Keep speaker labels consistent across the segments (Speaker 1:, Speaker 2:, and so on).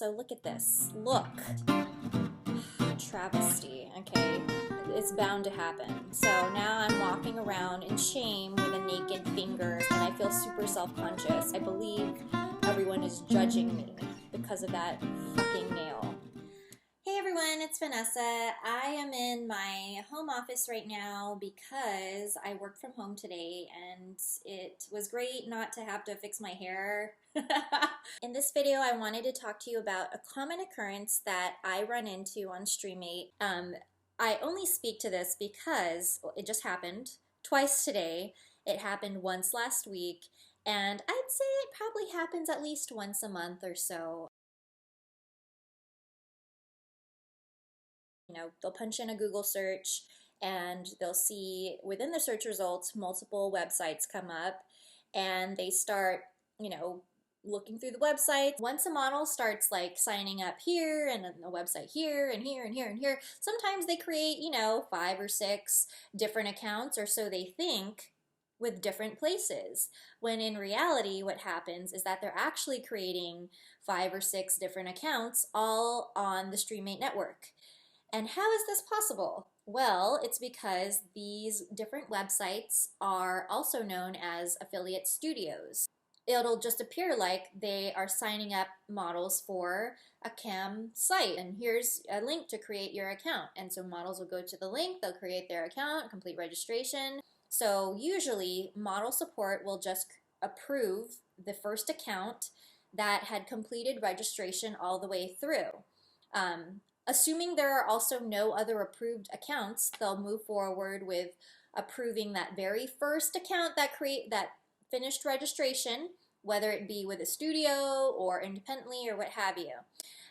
Speaker 1: So look at this. Look. Travesty, okay? It's bound to happen. So now I'm walking around in shame with a naked finger and I feel super self-conscious. I believe everyone is judging me because of that fucking nail. Hey everyone, it's Vanessa. I am in my home office right now because I worked from home today and it was great not to have to fix my hair. In this video, I wanted to talk to you about a common occurrence that I run into on Streamate. I only speak to this because it just happened twice today. It happened once last week, and I'd say it probably happens at least once a month or so. They'll punch in a Google search and they'll see within the search results multiple websites come up and they start, looking through the website. Once a model starts like signing up here and then the website here and here and here and here, sometimes they create, 5 or 6 different accounts, or so they think, with different places, when in reality what happens is that they're actually creating 5 or 6 different accounts all on the Streamate network. And how is this possible? Well, it's because these different websites are also known as affiliate studios. It'll just appear like they are signing up models for a cam site. And here's a link to create your account. And so models will go to the link, they'll create their account, complete registration. So usually model support will just approve the first account that had completed registration all the way through. Assuming there are also no other approved accounts, they'll move forward with approving that very first account that finished registration, whether it be with a studio or independently or what have you.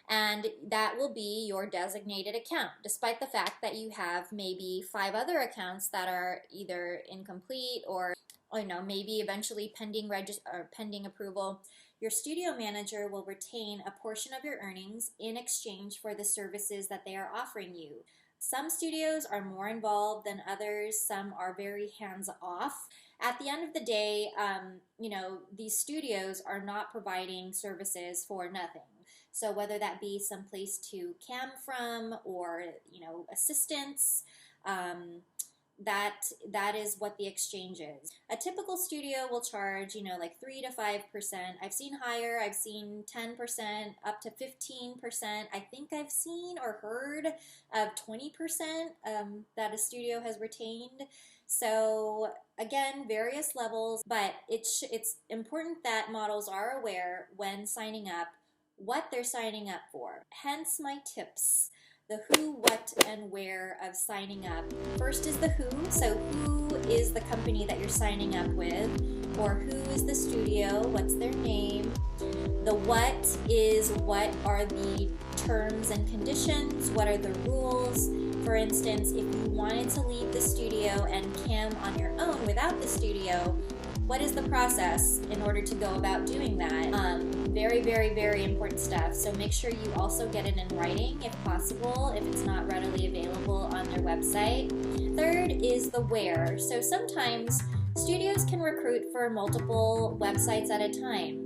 Speaker 1: And that will be your designated account, despite the fact that you have maybe 5 other accounts that are either incomplete or maybe eventually pending approval. Your studio manager will retain a portion of your earnings in exchange for the services that they are offering you. Some studios are more involved than others. Some are very hands-off. At the end of the day, these studios are not providing services for nothing. So whether that be some place to cam from or, assistance, that is what the exchange is. A typical studio will charge, like 3 to 5%. I've seen higher, I've seen 10%, up to 15%. I think I've seen or heard of 20% that a studio has retained. So again, various levels, but it's important that models are aware when signing up what they're signing up for. Hence my tips. The who, what, and where of signing up. First is the who, so who is the company that you're signing up with, or who is the studio, what's their name. The what is what are the terms and conditions, what are the rules. For instance, if you wanted to leave the studio and cam on your own without the studio, what is the process in order to go about doing that? Very, very, very important stuff. So make sure you also get it in writing if possible, if it's not readily available on their website. Third is the where. So sometimes studios can recruit for multiple websites at a time.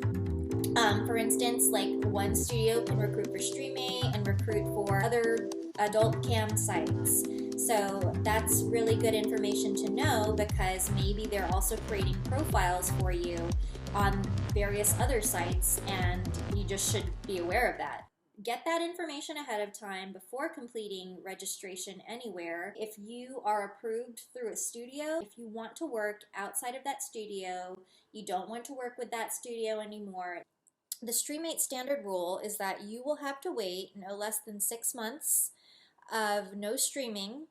Speaker 1: For instance, like one studio can recruit for Streamate and recruit for other adult cam sites. So that's really good information to know because maybe they're also creating profiles for you on various other sites and you just should be aware of that. Get that information ahead of time before completing registration anywhere. If you are approved through a studio, if you want to work outside of that studio, you don't want to work with that studio anymore, the Streamate standard rule is that you will have to wait no less than 6 months of no streaming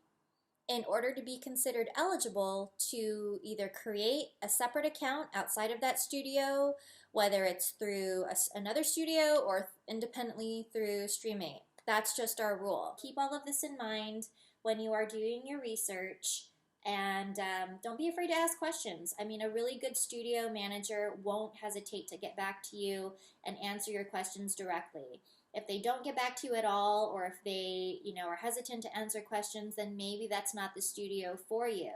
Speaker 1: in order to be considered eligible to either create a separate account outside of that studio, whether it's through another studio or independently through Streamate. That's just our rule. Keep all of this in mind when you are doing your research, and don't be afraid to ask questions. I mean, a really good studio manager won't hesitate to get back to you and answer your questions directly. If they don't get back to you at all, or if they, are hesitant to answer questions, then maybe that's not the studio for you.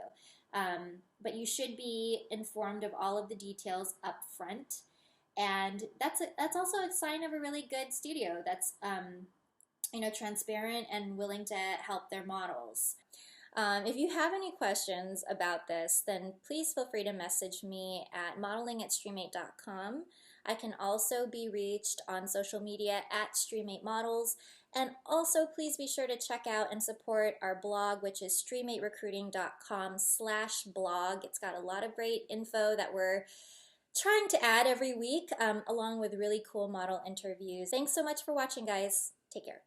Speaker 1: But you should be informed of all of the details up front And that's also a sign of a really good studio that's you know, transparent and willing to help their models. If you have any questions about this, then please feel free to message me at modeling@streamate.com. I can also be reached on social media at Streamate Models. And also, please be sure to check out and support our blog, which is streamaterecruiting.com/blog. It's got a lot of great info that we're trying to add every week, along with really cool model interviews. Thanks so much for watching, guys. Take care.